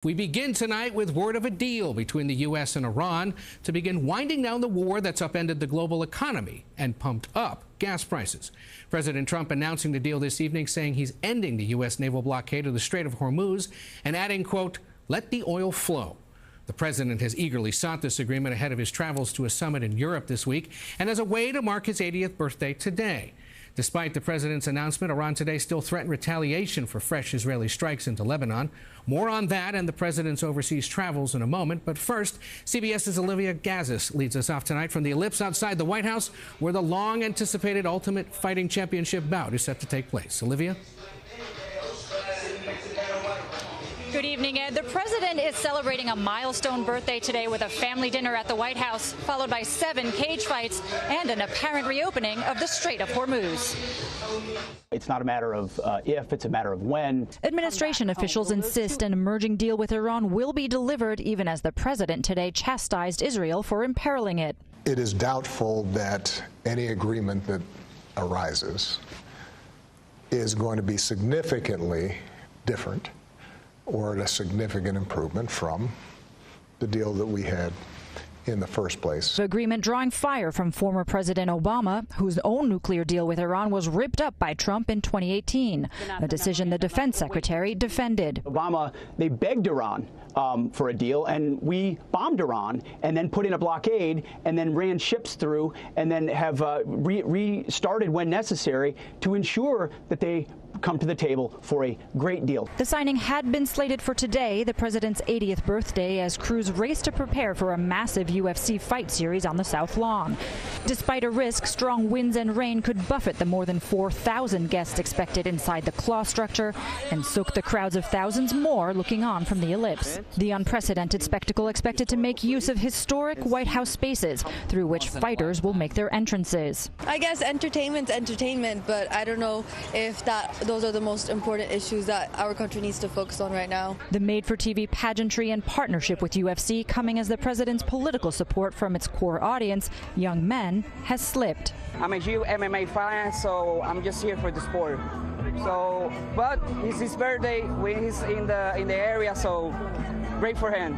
We begin tonight with word of a deal between the U.S. and Iran to begin winding down the war that's upended the global economy and pumped up gas prices. President Trump announcing the deal this evening, saying he's ending the U.S. naval blockade of the Strait of Hormuz and adding, quote, "let the oil flow." The president has eagerly sought this agreement ahead of his travels to a summit in Europe this week and as a way to mark his 80th birthday today. Despite the president's announcement, Iran today still threatened retaliation for fresh Israeli strikes into Lebanon. More on that and the president's overseas travels in a moment. But first, CBS's Olivia Gazis leads us off tonight from the ellipse outside the White House, where the long-anticipated Ultimate Fighting Championship bout is set to take place. Olivia? Good evening, Ed. The president is celebrating a milestone birthday today with a family dinner at the White House, followed by 7 cage fights and an apparent reopening of the Strait of Hormuz. It's not a matter of if, it's a matter of when. Administration officials insist an emerging deal with Iran will be delivered, even as the president today chastised Israel for imperiling it. It is doubtful that any agreement that arises is going to be significantly different or a significant improvement from the deal that we had in the first place. The agreement drawing fire from former President Obama, whose own nuclear deal with Iran was ripped up by Trump in 2018, a decision the defense secretary defended. Obama, they begged Iran for a deal, and we bombed Iran and then put in a blockade and then ran ships through and then have restarted when necessary to ensure that they come to the table for a great deal. The signing had been slated for today, the president's 80th birthday, as crews race to prepare for a massive UFC fight series on the South Lawn. Despite a risk, strong winds and rain could buffet the more than 4,000 guests expected inside the claw structure and soak the crowds of thousands more looking on from the ellipse. The unprecedented spectacle expected to make use of historic White House spaces through which fighters will make their entrances. I guess entertainment's entertainment, but I don't know if those are the most important issues that our country needs to focus on right now. The made-for-TV pageantry and partnership with UFC coming as the president's political support from its core audience, young men, has slipped. I'm a huge MMA fan, so I'm just here for the sport. So, but it's his birthday when he's in the area, so great for him.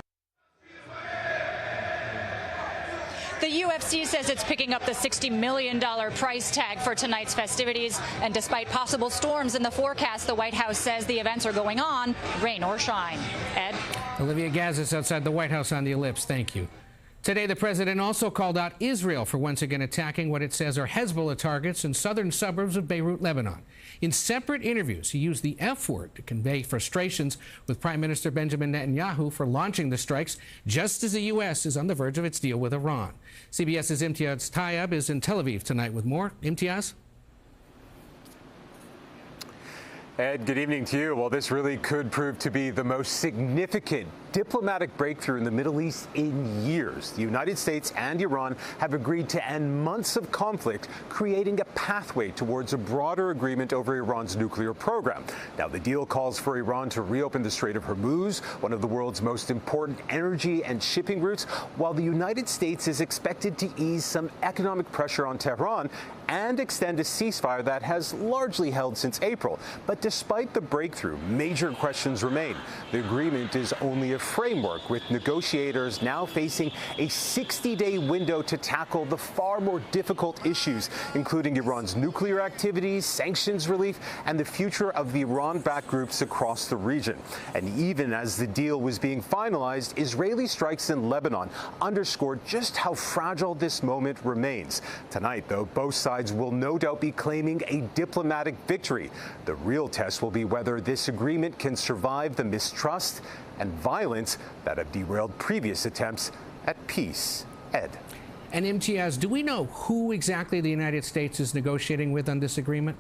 The UFC says it's picking up the $60 million price tag for tonight's festivities. And despite possible storms in the forecast, the White House says the events are going on, rain or shine. Ed? Olivia Gazis outside the White House on the ellipse. Thank you. Today, the president also called out Israel for once again attacking what it says are Hezbollah targets in southern suburbs of Beirut, Lebanon. In separate interviews, he used the F word to convey frustrations with Prime Minister Benjamin Netanyahu for launching the strikes just as the U.S. is on the verge of its deal with Iran. CBS's Imtiaz Tyab is in Tel Aviv tonight with more. Imtiaz? Ed, good evening to you. Well, this really could prove to be the most significant diplomatic breakthrough in the Middle East in years. The United States and Iran have agreed to end months of conflict, creating a pathway towards a broader agreement over Iran's nuclear program. Now, the deal calls for Iran to reopen the Strait of Hormuz, one of the world's most important energy and shipping routes, while the United States is expected to ease some economic pressure on Tehran and extend a ceasefire that has largely held since April. But despite the breakthrough, major questions remain. The agreement is only a framework, with negotiators now facing a 60-day window to tackle the far more difficult issues, including Iran's nuclear activities, sanctions relief, and the future of the Iran-backed groups across the region. And even as the deal was being finalized, Israeli strikes in Lebanon underscored just how fragile this moment remains. Tonight, though, both sides will no doubt be claiming a diplomatic victory. The real test will be whether this agreement can survive the mistrust and violence that have derailed previous attempts at peace. Ed. And Imtiaz, do we know who exactly the United States is negotiating with on this agreement?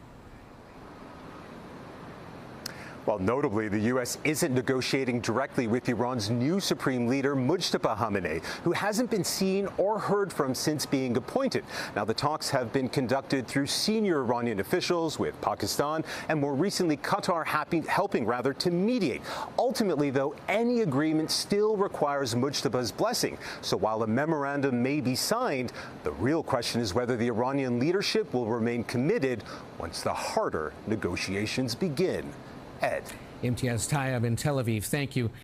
Well, notably, the U.S. isn't negotiating directly with Iran's new supreme leader, Mujtaba Khamenei, who hasn't been seen or heard from since being appointed. Now, the talks have been conducted through senior Iranian officials, with Pakistan and more recently Qatar helping to mediate. Ultimately, though, any agreement still requires Mujtaba's blessing. So while a memorandum may be signed, the real question is whether the Iranian leadership will remain committed once the harder negotiations begin. Ed. Imtiaz Tyab in Tel Aviv. Thank you.